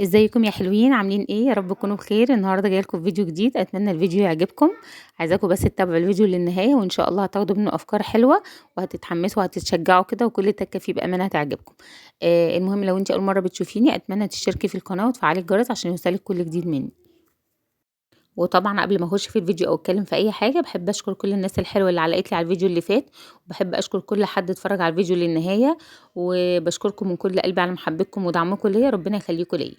ازيكم يا حلوين؟ عاملين ايه؟ يا رب تكونوا بخير. النهارده جايه لكم فيديو جديد، اتمنى الفيديو يعجبكم. عايزاكم بس تتابعوا الفيديو للنهايه، وان شاء الله هتاخدوا منه افكار حلوه وهتتحمسوا وهتتشجعوا كده، وكل تكه فيه بامانه هتعجبكم. المهم لو انت اول مره بتشوفيني اتمنى تشتركي في القناه وتفعلي الجرس عشان يوصلك كل جديد مني. وطبعا قبل ما اخش في الفيديو او اتكلم في اي حاجه، بحب اشكر كل الناس الحلوه اللي علقت لي على الفيديو اللي فات، وبحب اشكر كل حد اتفرج على الفيديو للنهايه، وبشكركم من كل قلبي على محبتكم ودعمكم ليا، ربنا يخليكم ليا.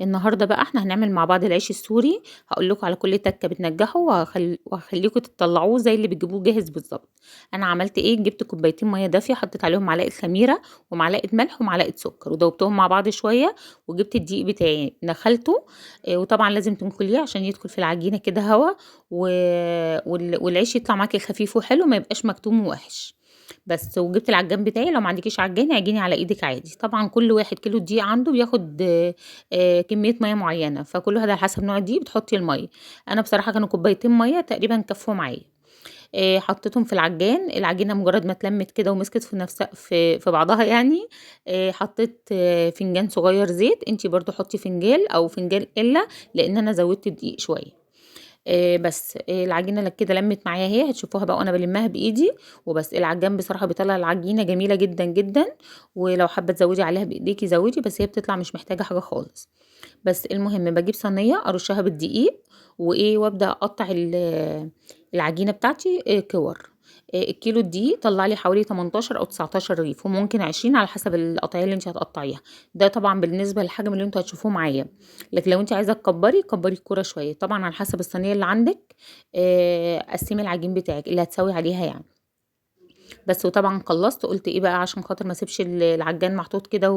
النهارده بقى احنا هنعمل مع بعض العيش السوري. هقول لكم على كل تكه بتنجحه، وهخليكم تطلعوه زي اللي بتجيبوه جاهز بالظبط. انا عملت ايه؟ جبت كوبايتين ميه دافيه، حطيت عليهم معلقه خميره ومعلقه ملح ومعلقه سكر، ودوبتهم مع بعض شويه، وجبت الدقيق بتاعي نخلته. وطبعا لازم تنخليه عشان يدخل في العجينه كده هوا، و... والعيش يطلع معاكي خفيف وحلو، ما يبقاش مكتوم ووحش. بس وجبت العجان بتاعي، لو ما عندكيش عجان اعجني على ايدك عادي. طبعا كل 1 كيلو دقيق عنده بياخد كميه ميه معينه، فكل واحد على حسب نوع الدقيق بتحطي الميه. انا بصراحه كانوا كوبايتين ميه تقريبا كفوا معايا. حطيتهم في العجان، العجينه مجرد ما اتلمت كده ومسكت في نفسها في بعضها يعني. حطيت فنجان صغير زيت، انتي برضو حطي فنجان او فنجان الا، لان انا زودت الدقيق شويه. بس العجينه كده لمت معايا اهي، هتشوفوها بقى وانا بلمها بايدي. وبس العجان بصراحه بيطلع العجينه جميله جدا جدا، ولو حابه تزودي عليها بايديكي زودي، بس هي بتطلع مش محتاجه حاجه خالص. بس المهم بجيب صينيه ارشها بالدقيق، وابدا اقطع العجينه بتاعتي كور. الكيلو دي طلع لي حوالي 18 او 19 رغيف، وممكن 20 على حسب القطعيه اللي انت هتقطعيها. ده طبعا بالنسبه للحجم اللي انتوا هتشوفوه معايا. لكن لو انت عايزه كبري الكوره شويه، طبعا على حسب الصينيه اللي عندك. قسمي العجين بتاعك اللي هتسوي عليها يعني. بس وطبعا خلصت، قلت ايه بقى عشان خاطر ما اسيبش العجان محطوط كده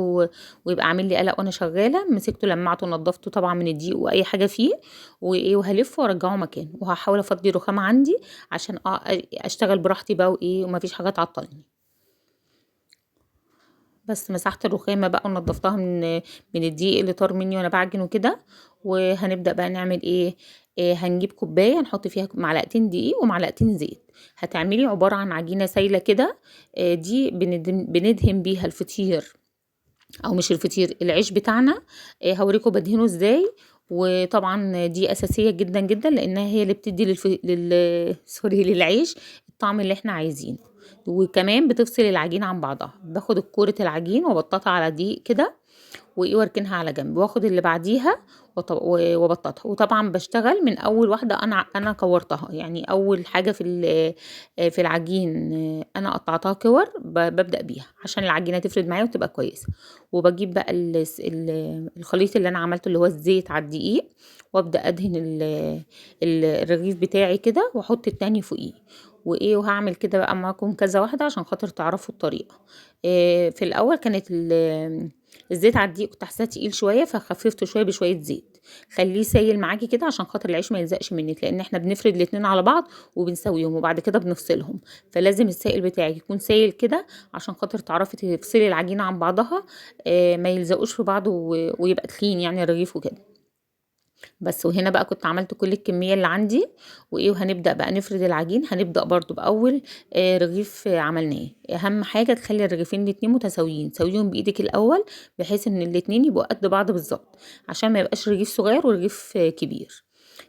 ويبقى عامل لي قلق وانا شغاله، مسكته لمعته ونضفته طبعا من الدقيق واي حاجه فيه، وايه وهلفه وارجعه مكانه، وهحاول افضي رخامه عندي عشان اشتغل براحتي بقى، وايه وما فيش حاجه تعطلني. بس مسحت الرخامة بقى ونضفتها من الدقيق اللي طار مني وانا بعجن وكده. وهنبدأ بقى نعمل ايه. هنجيب كوباية نحط فيها معلقتين دقيق ومعلقتين زيت. هتعملي عبارة عن عجينة سايلة كده. دي بندهن بيها الفطير، او مش الفطير، العيش بتاعنا. هوريكم بدهنه ازاي. وطبعا دي اساسيه جدا جدا، لانها هي اللي بتدي سوري للعيش الطعم اللي احنا عايزينه. وكمان بتفصل العجين عن بعضها. باخد الكورة العجين وبططها على دقيق كده، وايه واركنها على جنب، واخد اللي بعديها وبططها. وطبعا بشتغل من اول واحده انا كورتها، يعني اول حاجه في العجين انا قطعتها كور، ببدا بيها عشان العجينه تفرد معايا وتبقى كويسه. وبجيب بقى الخليط اللي انا عملته اللي هو الزيت على الدقيق، وابدا ادهن الرغيف بتاعي كده، واحط التاني فوقيه. وايه وهعمل كده بقى معاكم كذا واحده عشان خاطر تعرفوا الطريقه. في الاول كانت الزيت على الدقيق كنت حاساه تقيل شويه، فخففته شويه بشويه زيت. خليه سايل معاكي كده عشان خاطر العيش ما يلزقش منك، لان احنا بنفرد الاتنين على بعض وبنسويهم وبعد كده بنفصلهم. فلازم السائل بتاعك يكون سايل كده عشان خاطر تعرفي تفصلي العجينه عن بعضها. ما يلزقوش في بعض ويبقى تخين يعني الرغيف وكده. بس وهنا بقى كنت عملت كل الكمية اللي عندي. وايه وهنبدأ بقى نفرد العجين. هنبدأ برضو بأول رغيف عملناه. اهم حاجة تخلي الرغيفين الاتنين متساويين، سويهم بإيدك الأول بحيث ان الاتنين يبقوا قد بعض بالظبط، عشان ما يبقاش رغيف صغير ورغيف كبير.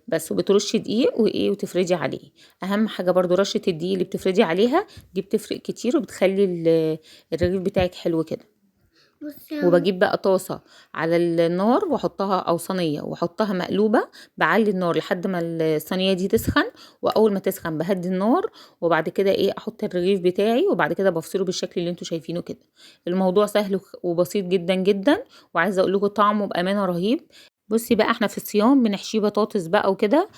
بس وبترشي دقيق وايه وتفردي عليه. اهم حاجه برضو رشه الدقيق اللي بتفردي عليها، دي بتفرق كتير وبتخلي الرغيف بتاعك حلو كده. وبجيب بقى طاسة على النار واحطها، او صينية واحطها مقلوبة. بعلي النار لحد ما الصينية دي تسخن، واول ما تسخن بهدي النار. وبعد كده ايه احط الرغيف بتاعي، وبعد كده بفصله بالشكل اللي انتوا شايفينه كده. الموضوع سهل وبسيط جدا جدا، وعايزة اقول لكم طعمه بأمانة رهيب. بصي بقى احنا في الصيام بنحشيه بطاطس بقى وكده.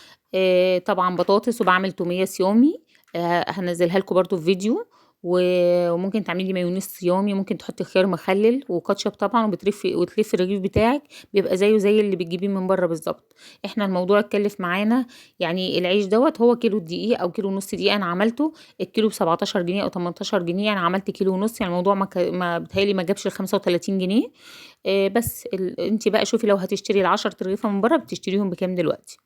طبعا بطاطس، وبعمل تومية صيامي. هنزلها لكم برضو في فيديو. وممكن تعملي مايونيز صيامي، ممكن تحطي خيار مخلل وكاتشب طبعا، وتلفي الرغيف بتاعك، بيبقى زيه زي اللي بتجيبيه من بره بالظبط. احنا الموضوع اتكلف معانا، يعني العيش دوت هو كيلو دقيق او كيلو ونص دقيق انا عملته. الكيلو ب 17 جنيه او 18 جنيه، انا عملت كيلو ونص، يعني الموضوع ما بتهيألي ما جابش ال 35 جنيه. بس انت بقى شوفي لو هتشتري ال10 رغيفه من بره بتشتريهم بكام دلوقتي.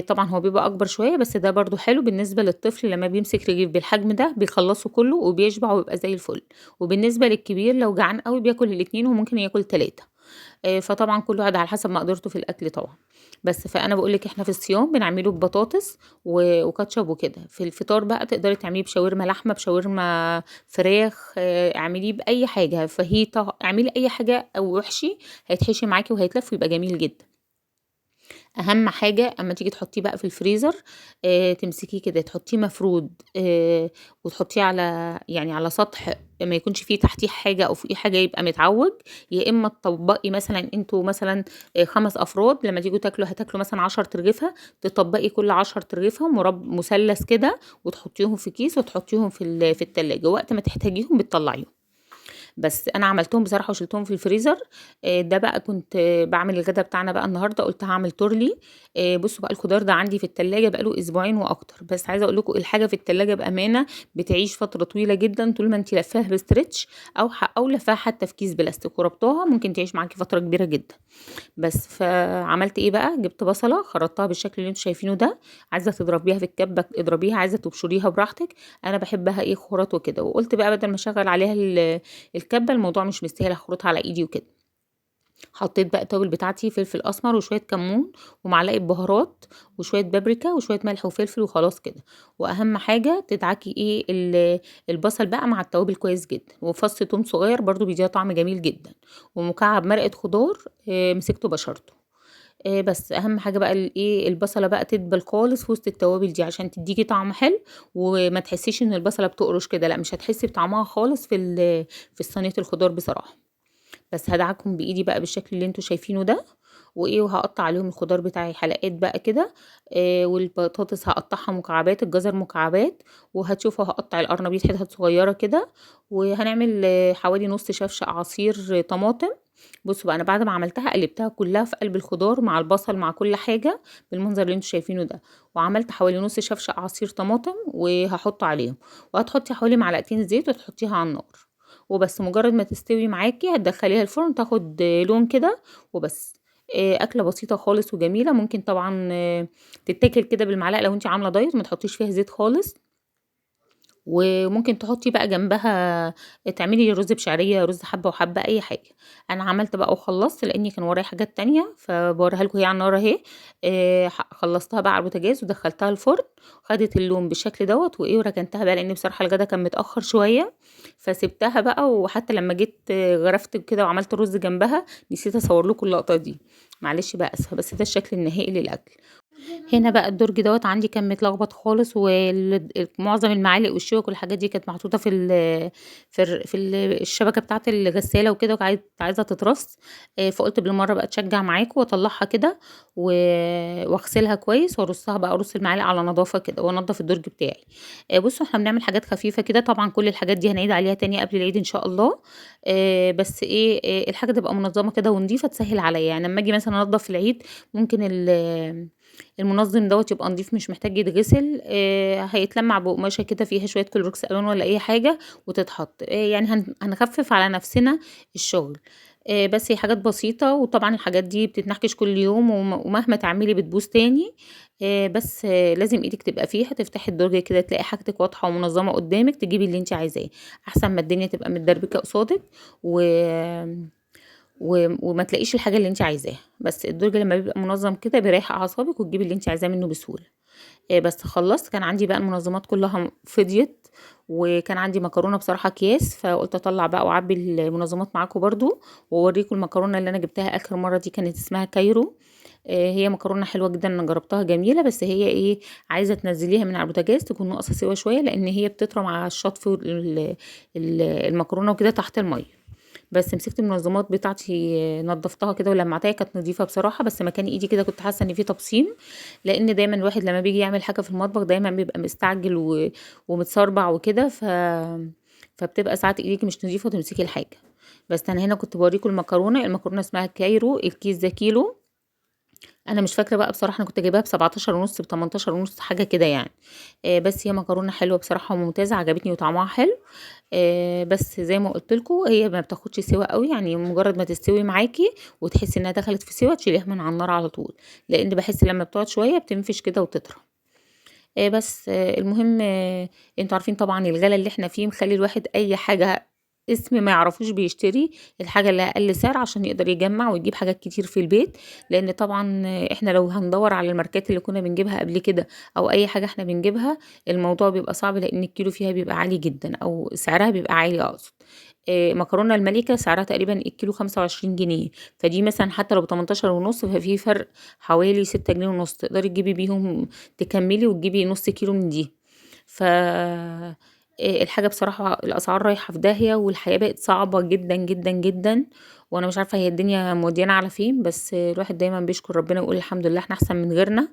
طبعًا هو بيبقى أكبر شوية، بس ده برضه حلو بالنسبة للطفل، لمّا بيمسك رغيف بالحجم ده بيخلّصه كلّه وبيشبع وبيبقى زي الفل. وبالنسبة للكبير لو جعان أوي بياكل الاتنين وممكن ياكل 3. فطبعا كل واحد على حسب مقدرته في الاكل طبعا. بس فانا بقول لك احنا في الصيام بنعمله ببطاطس وكاتشب وكده. في الفطار بقى تقدري تعمليه بشاورما لحمه، بشاورما فراخ، اعمليه باي حاجه، فاهيتا، اعملي اي حاجه او وحشي هيتحشي معاكي وهيتلف ويبقى جميل جدا. اهم حاجه اما تيجي تحطيه بقى في الفريزر، تمسكيه كده تحطيه مفرود، وتحطيه على يعني على سطح ما يكونش فيه تحتيه حاجه او فوقيه حاجه، يبقى متعوج. يا اما تطبقي مثلا انتوا مثلا 5 افراد، لما تيجوا تاكلوا هتاكلوا مثلا 10 ترغيفه، تطبقي كل 10 ترغيفه مثلث كده، وتحطيهم في كيس وتحطيهم في التلاجة، وقت ما تحتاجيهم بتطلعيهم. بس انا عملتهم بصراحه وشلتهم في الفريزر. ده بقى كنت بعمل الغدا بتاعنا بقى النهارده، قلت هعمل تورلي. بصوا بقى الخضار ده عندي في التلاجة بقاله اسبوعين واكتر، بس عايزه اقول لكم الحاجه في التلاجة بامانه بتعيش فتره طويله جدا، طول ما انت لفاها بستريتش او لفاها حتى في كيس بلاستيك وربطاها ممكن تعيش معاكي فتره كبيره جدا. بس فعملت ايه بقى، جبت بصله خرطتها بالشكل اللي انتوا شايفينه ده. عايزه تضربيها في الكبه اضربيها، عايزه تبشريها براحتك. انا بحبها ايه خرط وكده، وقلت بقى بدل ما اشغل عليها الكبه، الموضوع مش مستاهل اخرطها على ايدي وكده. حطيت بقى التوابل بتاعتي، فلفل اسمر وشويه كمون ومعلقه بهارات وشويه بابريكا وشويه ملح وفلفل وخلاص كده. واهم حاجه تدعكي ايه البصل بقى مع التوابل كويس جدا، وفص توم صغير برضو بيديها طعم جميل جدا، ومكعب مرقه خضار مسكته بشرته. بس اهم حاجه بقى الايه البصله بقى تدبل خالص في وسط التوابل دي عشان تديكي طعم حلو، وما تحسيش ان البصله بتقرش كده، لا مش هتحسي بطعمها خالص في صينيه الخضار بصراحه. بس هدعكهم بايدي بقى بالشكل اللي انتوا شايفينه ده، وايه وهقطع عليهم الخضار بتاعي حلقات بقى كده. والبطاطس هقطعها مكعبات، الجزر مكعبات، وهتشوفوا هقطع القرنبيط حتت صغيره كده. وهنعمل حوالي نص شفشق عصير طماطم. بصوا بقى انا بعد ما عملتها قلبتها كلها في قلب الخضار مع البصل مع كل حاجه بالمنظر اللي انتوا شايفينه ده. وعملت حوالي نص شفشق عصير طماطم وهحط عليهم. وهتحطي حوالي معلقتين زيت وتحطيها على النار وبس. مجرد ما تستوي معاكي هتدخليها الفرن تاخد لون كده وبس. اكله بسيطه خالص وجميله، ممكن طبعا تتاكل كده بالمعلقه لو انت عامله دايت ما تحطيش فيها زيت خالص. وممكن تحطي بقى جنبها تعملي رز بشعريه، رز حبه وحبه، اي حاجه. انا عملت بقى وخلصت لاني كان ورايا حاجات تانية فبوريها لكم هي على النار اهي. خلصتها بقى على البوتاجاز ودخلتها الفرن، خدت اللون بالشكل دوت وايه، وركنتها بقى لان بصراحه الغدا كان متاخر شويه، فسبتها بقى. وحتى لما جيت غرفت كده وعملت رز جنبها نسيت اصور لكم اللقطه دي، معلش بقى اسفه. بس ده الشكل النهائي للاكل. هنا بقى الدرج دوت عندي كان متلخبط خالص، ومعظم المعالق والشوك والحاجات دي كانت محطوطه الشبكه بتاعه الغساله وكده، وكانت عايزه تترص. فقلت بالمره بقى اتشجع معاكم واطلعها كده واغسلها كويس وارصها بقى، ارص المعالق على نظافه كده وانضف الدرج بتاعي. بصوا احنا بنعمل حاجات خفيفه كده، طبعا كل الحاجات دي هنعيد عليها تاني قبل العيد ان شاء الله. بس ايه الحاجه تبقى منظمه كده ونضيفه تسهل عليا، يعني لما اجي مثلا انضف في العيد ممكن المنظم دوت يبقى نضيف مش محتاج يتغسل. هيتلمع بقماشه كده فيها شويه كلوركس الوان ولا اي حاجه وتتحط. يعني هنخفف على نفسنا الشغل. بس هي حاجات بسيطه، وطبعا الحاجات دي بتتنحكش كل يوم ومهما تعملي بتبوظ تاني. بس لازم ايدك تبقى فيها، تفتحي الدرج كده تلاقي حاجتك واضحه ومنظمه قدامك، تجيبي اللي انت عايزاه احسن ما الدنيا تبقى متدربكه قصادك وما تلاقيش الحاجه اللي انت عايزاها. بس الدرج لما بيبقى منظم كده بيريح اعصابك وتجيبي اللي انت عايزاه منه بسهوله. بس خلصت، كان عندي بقى المنظمات كلها فضيت، وكان عندي مكرونه بصراحه اكياس، فقلت اطلع بقى واعبي المنظمات معاكم برضو واوريكم المكرونه اللي انا جبتها اخر مره دي، كانت اسمها كايرو. هي مكرونه حلوه جدا، انا جربتها جميله، بس هي ايه عايزه تنزليها من على البوتاجاز تكون ناقصه سوا شويه، لان هي بتطرى مع الشطف المكرونه وكده تحت الميه. بس مسكت المنظمات بتاعتي نضفتها كده ولمعتها، كانت نظيفه بصراحه، بس مكان ايدي كده كنت حاسه ان في تبصيم، لان دايما الواحد لما بيجي يعمل حاجه في المطبخ دايما بيبقى مستعجل ومتصربع وكده فبتبقى ساعات ايديك مش نظيفه وتمسكي الحاجه. بس انا هنا كنت بوريكم المكرونه اسمها كايرو، الكيس ده كيلو. انا مش فاكره بقى بصراحه، انا كنت جايباها ب17 ونص ب18 ونص حاجه كده يعني. بس هي مكرونه حلوه بصراحه وممتازه، عجبتني وطعمها حلو. بس زي ما قلت لكم هي ما بتاخدش سوا قوي، يعني مجرد ما تستوي معاكي وتحسي انها دخلت في سوا تشيليها من على النار على طول، لان بحس لما بتقعد شويه بتنفش كده وتطرى. بس المهم انتوا عارفين طبعا الغلا اللي احنا فيه مخلي الواحد اي حاجه اسم ما يعرفوش بيشتري الحاجة اللي اقل سعر عشان يقدر يجمع ويجيب حاجات كتير في البيت. لان طبعا احنا لو هندور على الماركات اللي كنا بنجيبها قبل كده او اي حاجة احنا بنجيبها، الموضوع بيبقى صعب لان الكيلو فيها بيبقى عالي جدا او سعرها بيبقى عالي اقصد. مكرونة الملكة سعرها تقريبا الكيلو 25 جنيه، فدي مثلا حتى لو ب18 ونص ففي فرق حوالي 6 جنيه ونص تقدري تجيبي بيهم تكملي وتجيبي نص كيلو من دي. ف الحاجة بصراحة الأسعار رايحة في داهية والحياة بقت صعبة جدا جدا جدا. وانا مش عارفة هي الدنيا موديانا على فين، بس الواحد دايما بيشكر ربنا ويقول الحمد لله احنا احسن من غيرنا.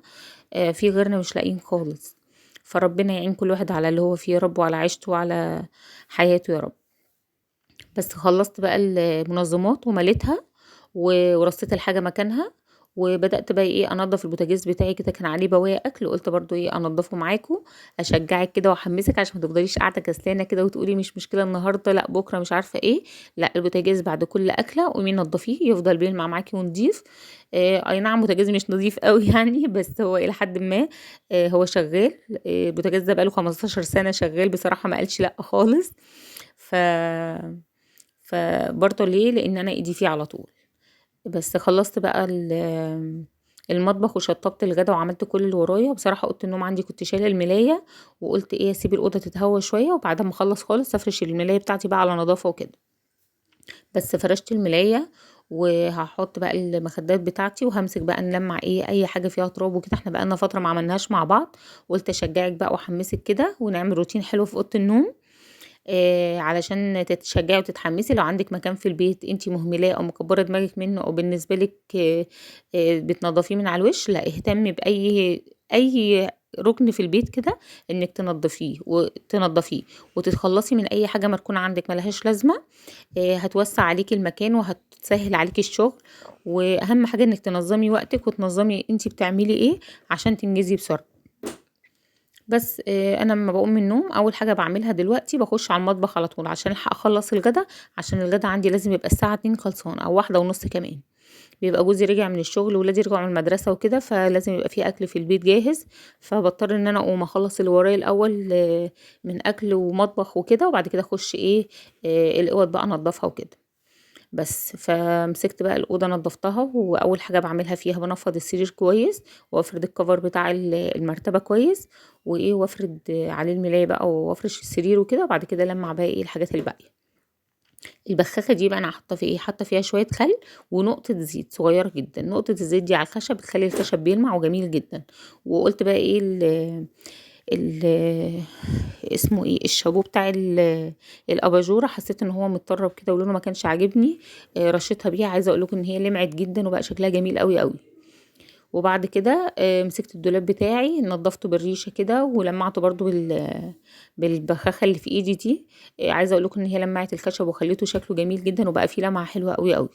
في غيرنا مش لاقيين خالص. فربنا يعين كل واحد على اللي هو فيه يا رب، وعلى عيشته وعلى حياته يا رب. بس خلصت بقى المنظمات ومليتها ورصيت الحاجة مكانها. وبدأت بقى ايه انضف البوتاجاز بتاعي كده، كان عليه بواقي اكل، قلت برضو ايه انضفه معاكم اشجعك كده واحمسك عشان ما تفضليش قاعده كسلانه كده وتقولي مش مشكله النهارده لا بكره مش عارفه ايه. لا البوتاجاز بعد كل اكله قومي نضفيه يفضل بيلمع معاكي ونضيف. اي نعم بوتاجاز مش نظيف قوي يعني بس هو الى حد ما هو شغال. البوتاجاز ده بقاله 15 سنه شغال بصراحه ما قالش لا خالص. ف فبرضه ليه لان انا ايدي فيه على طول. بس خلصت بقى المطبخ وشطبت الغدا وعملت كل اللي ورايا. بصراحه اوضه النوم عندي كنت شايله الملايه وقلت ايه اسيب الاوضه تتهوى شويه وبعد ما اخلص خالص افرش الملايه بتاعتي بقى على نظافه وكده. بس فرشت الملايه وهحط بقى المخدات بتاعتي وهمسك بقى نلمع ايه اي حاجه فيها تراب وكده، احنا بقالنا فتره ما عملناش مع بعض. قلت اشجعك بقى واحمسك كده ونعمل روتين حلو في اوضه النوم. علشان تتشجعي وتتحمسي لو عندك مكان في البيت انتي مهملاه او مكبره دماغك منه او بالنسبه لك بتنضفيه من على الوش، لا اهتمي باي ركن في البيت كده انك تنضفيه وتتخلصي من اي حاجه مركونه عندك ملهاش لازمه. هتوسع عليكي المكان وهتسهل عليكي الشغل. واهم حاجه انك تنظمي وقتك وتنظمي انتي بتعملي ايه عشان تنجزي بسرعه. بس انا لما بقوم من النوم اول حاجه بعملها دلوقتي بخش على المطبخ على طول عشان الحق اخلص الغدا، عشان الغدا عندي لازم يبقى الساعه 2 خلصان او 1:30 كمان. بيبقى جوزي رجع من الشغل وولادي رجعوا من المدرسه وكده فلازم يبقى في اكل في البيت جاهز. فبضطر ان انا اقوم اخلص اللي ورايا الاول من اكل ومطبخ وكده وبعد كده اخش ايه الاوض بقى انضفها وكده. بس فمسكت بقى الأوضة نضفتها وأول حاجة بعملها فيها بنفض السرير كويس وافرد الكفر بتاع المرتبة كويس وايه وافرد عليه الملاية بقى وافرش السرير وكده وبعد كده لمع بقى ايه الحاجات الباقية. البخاخة دي بقى انا حاطة فيه ايه حاطة فيها شوية خل ونقطة زيت صغيرة جدا. نقطة الزيت دي على الخشب بتخلي الخشب بيلمع وجميل جدا. وقلت بقى ايه ال اسمه ايه الشابو بتاع الاباجوره حسيت ان هو متطرب كده ولونه ما كانش عاجبني. رشيتها بيها عايزه اقول لكم ان هي لمعت جدا وبقى شكلها جميل قوي قوي. وبعد كده مسكت الدولاب بتاعي نضفته بالريشه كده ولمعته برضو بالبخاخه اللي في ايدي دي. عايزه اقول لكم ان هي لمعت الخشب وخليته شكله جميل جدا وبقى فيه لمعه حلوه قوي قوي.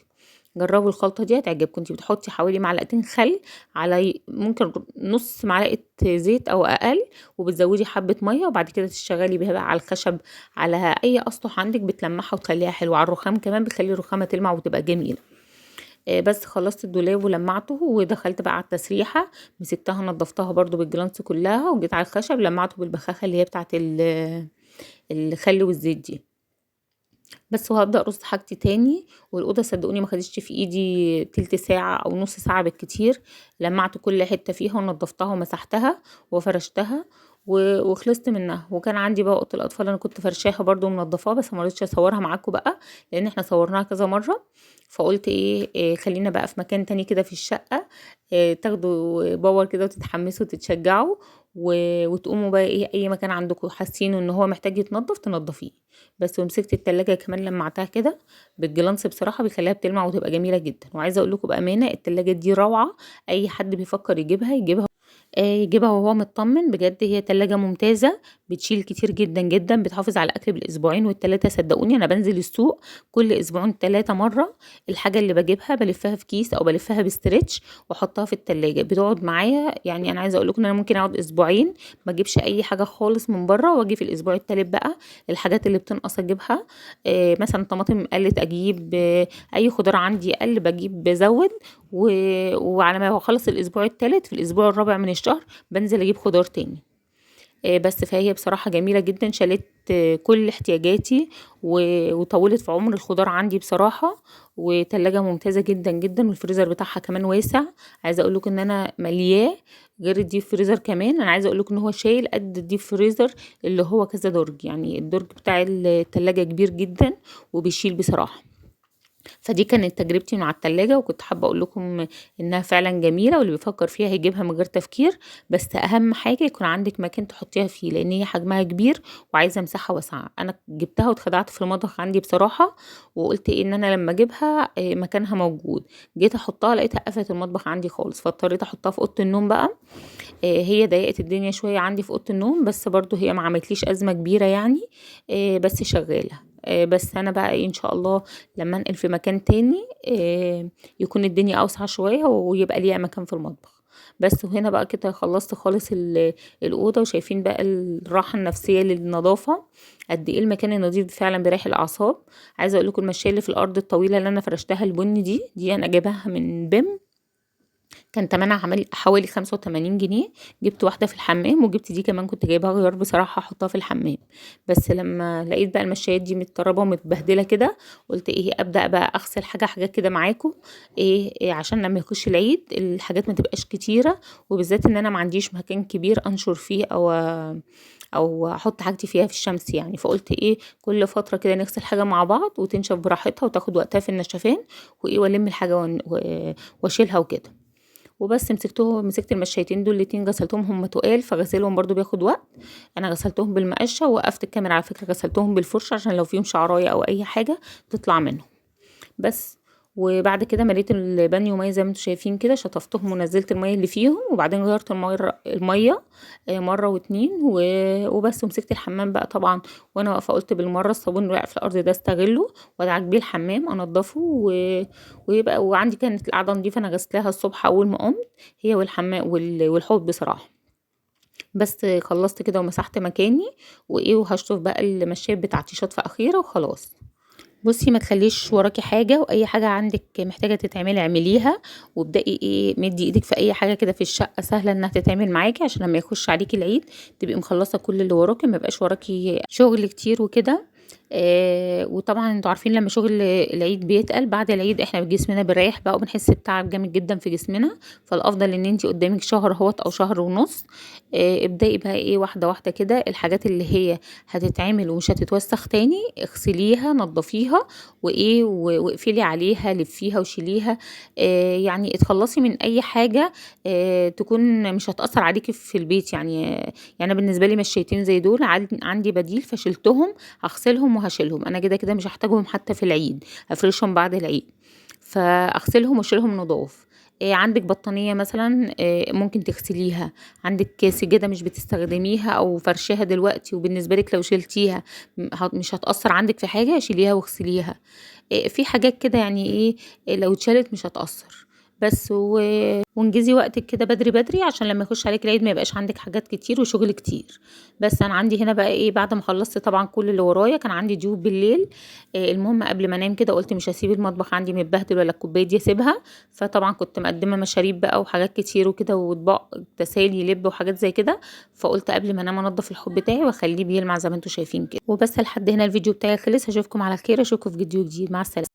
جربوا الخلطه دي هتعجبكم. انتي بتحطي حوالي معلقتين خل على ممكن نص معلقه زيت او اقل وبتزودي حبه ميه وبعد كده تشتغلي بيها بقى على الخشب على اي اسطح عندك بتلمعها وتخليها حلوه. على الرخام كمان بتخلي الرخامه تلمع وتبقى جميله. بس خلصت الدولاب ولمعته ودخلت بقى على التسريحه مسكتها نضفتها برضو بالجلانس كلها وجيت على الخشب لمعته بالبخاخه اللي هي بتاعت الخل والزيت دي. بس وهبدأ ارص حاجتي تاني. والاوضه صدقوني ما خدتش في ايدي تلت ساعه او نص ساعه بالكتير. لمعت كل حته فيها ونضفتها ومسحتها وفرشتها وخلصت منها. وكان عندي بقى اوضه الاطفال انا كنت فرشاها برضو ومنضفاها بس ما رضيتش اصورها معاكم بقى لان احنا صورناها كذا مره. فقلت ايه خلينا بقى في مكان تاني كده في الشقه تاخدوا باور كده وتتحمسوا وتتشجعوا وتقوموا بقى ايه اي مكان عندكم حاسين ان هو محتاج يتنضف تنضفيه. بس ومسكت التلاجة كمان لمعتها كده بالجلانس بصراحة بيخليها بتلمع وتبقى جميلة جدا. وعايزة اقول لكم بأمانة التلاجة دي روعة. اي حد بيفكر يجيبها وهو مطمن بجد. هي تلاجة ممتازة بتشيل كتير جدا جدا بتحافظ على الاكل بالاسبوعين والتلاتة. صدقوني انا بنزل السوق كل اسبوعين 3 مرة. الحاجة اللي بجيبها بلفها في كيس او بلفها بستريتش واحطها في التلاجة بتقعد معايا. يعني انا عايزة اقول لكم ان انا ممكن اقعد اسبوعين ما اجيبش اي حاجة خالص من بره واجي في الاسبوع التالت بقى الحاجات اللي بتنقص اجيبها. مثلا طماطم قلت اجيب اي خضار عندي قل بجيب بزود وعلى ما اخلص الاسبوع التالت في الاسبوع الرابع من الشهر بنزل اجيب خضار تاني. بس فهي بصراحة جميلة جدا، شالت كل احتياجاتي وطولت في عمر الخضار عندي بصراحة. وتلاجة ممتازة جدا جدا، والفريزر بتاعها كمان واسع. عايزة اقولك ان انا ملياه، غير الديب فريزر كمان. انا عايزة اقولك ان هو شايل قد الديب فريزر اللي هو كذا درج، يعني الدرج بتاع التلاجة كبير جدا وبيشيل بصراحة. فدي كانت تجربتي مع التلاجة، وكنت حابة اقول لكم انها فعلا جميلة، واللي بيفكر فيها هيجيبها من غير تفكير. بس اهم حاجة يكون عندك مكان تحطيها فيه، لان هي حجمها كبير وعايزة مساحة واسعة. انا جبتها واتخدعت في المطبخ عندي بصراحة، وقلت ايه ان انا لما اجيبها مكانها موجود. جيت احطها لقيتها قفلت المطبخ عندي خالص، فاضطريت احطها في اوضة النوم بقى. هي ضايقت الدنيا شوية عندي في اوضة النوم، بس برضو هي ما عملتليش ازمة كبيرة يعني. بس شغالة. بس انا بقى ايه ان شاء الله لما انقل في مكان تاني يكون الدنيا اوسع شوية ويبقى ليها مكان في المطبخ. بس وهنا بقى كده خلصت خالص الأوضة، وشايفين بقى الراحة النفسية للنظافة، قد ايه المكان النظيف فعلا بيريح الأعصاب. عايزة اقول لكم المشاية اللي في الأرض الطويلة اللي أنا فرشتها البني دي أنا جايباها من بيم، كان تمنها حوالي 85 جنيه. جبت واحدة في الحمام، وجبت دي كمان كنت جايباها غيار بصراحة احطها في الحمام. بس لما لقيت بقى المشايات دي متطربة ومتبهدلة كده، قلت ايه ابدأ بقى اغسل حاجات كده معاكم. إيه عشان لما يخش العيد الحاجات ما تبقاش كتيرة، وبالذات ان انا ما عنديش مكان كبير انشر فيه او احط حاجتي فيها في الشمس يعني. فقلت ايه كل فترة كده نغسل حاجة مع بعض وتنشف براحتها وتاخد وقتها في النشفان، وايه والم الحاجة واشيلها وكده. وبس مسكت المشايتين دول الاتنين غسلتهم، هم تقال فغسلهم برضو بياخد وقت. انا غسلتهم بالمقشه، ووقفت الكاميرا على فكره غسلتهم بالفرشه عشان لو فيهم شعرايه او اي حاجه تطلع منهم. بس وبعد كده مليت البانيو ميه زي ما انتم شايفين كده، شطفتهم ونزلت الميه اللي فيهم، وبعدين غيرت الميه مره واتنين وبس. ومسكت الحمام بقى طبعا، وانا واقفه قلت بالمره الصابون اللي واقع في الارض ده استغله وادعك بيه الحمام انضفه ويبقى. وعندي كانت القعده نضيفه، انا غسلاها الصبح اول ما قمت، هي والحمام والحوض بصراحه. بس خلصت كده ومسحت مكاني، وايه وهشطف بقى المشاية بتاعتي شطفه اخيره وخلاص. بصي ما تخليش وراكي حاجة، واي حاجة عندك محتاجة تتعمل اعمليها، وابدأي ايه مدي ايدك في اي حاجة كده في الشقة سهلة انها تتعمل معاكي، عشان لما يخش عليكي العيد تبقي مخلصة كل اللي وراكي، ما يبقاش وراكي شغل كتير وكده. وطبعا انتوا عارفين لما شغل العيد بيتقل بعد العيد احنا جسمنا بنريح بقى وبنحس بتعب جامد جدا في جسمنا. فالافضل ان انتي قدامك شهر اهوت او شهر ونص. ابدأي بقى ايه واحدة واحدة كده، الحاجات اللي هي هتتعمل ومش هتتوسخ تاني اغسليها نضفيها، واقفلي عليها لفيها وشيليها. يعني اتخلصي من اي حاجة تكون مش هتأثر عليكي في البيت يعني انا بالنسبة لي مشيتين زي دول عندي بديل، فشلتهم هغسلهم وهشيلهم، انا كده كده مش هحتاجهم حتى في العيد، هفرشهم بعد العيد، فاغسلهم واشيلهم نضاف. عندك بطانية مثلا ممكن تغسليها، عندك سجادة مش بتستخدميها او فرشها دلوقتي وبالنسبة لك لو شلتيها مش هتأثر عندك في حاجة، شيليها واغسليها. في حاجات كده يعني ايه لو اتشالت مش هتأثر. بس وانجزي وقتك كده بدري بدري عشان لما يخش عليك العيد ما يبقاش عندك حاجات كتير وشغل كتير. بس انا عندي هنا بقى ايه بعد ما خلصت طبعا كل اللي ورايا، كان عندي ضيوف بالليل. المهم قبل ما انام كده قلت مش هسيب المطبخ عندي متبهدل ولا الكوبايه دي اسيبها. فطبعا كنت مقدمه مشاريب بقى وحاجات كتير وكده، واطباق تسالي لب وحاجات زي كده، فقلت قبل ما انام انضف الحوض بتاعي واخليه بيلمع زي ما انتم شايفين كده. وبس لحد هنا الفيديو بتاعي خلص، هشوفكم على خير، اشوفكم في فيديو جديد، مع السلامه.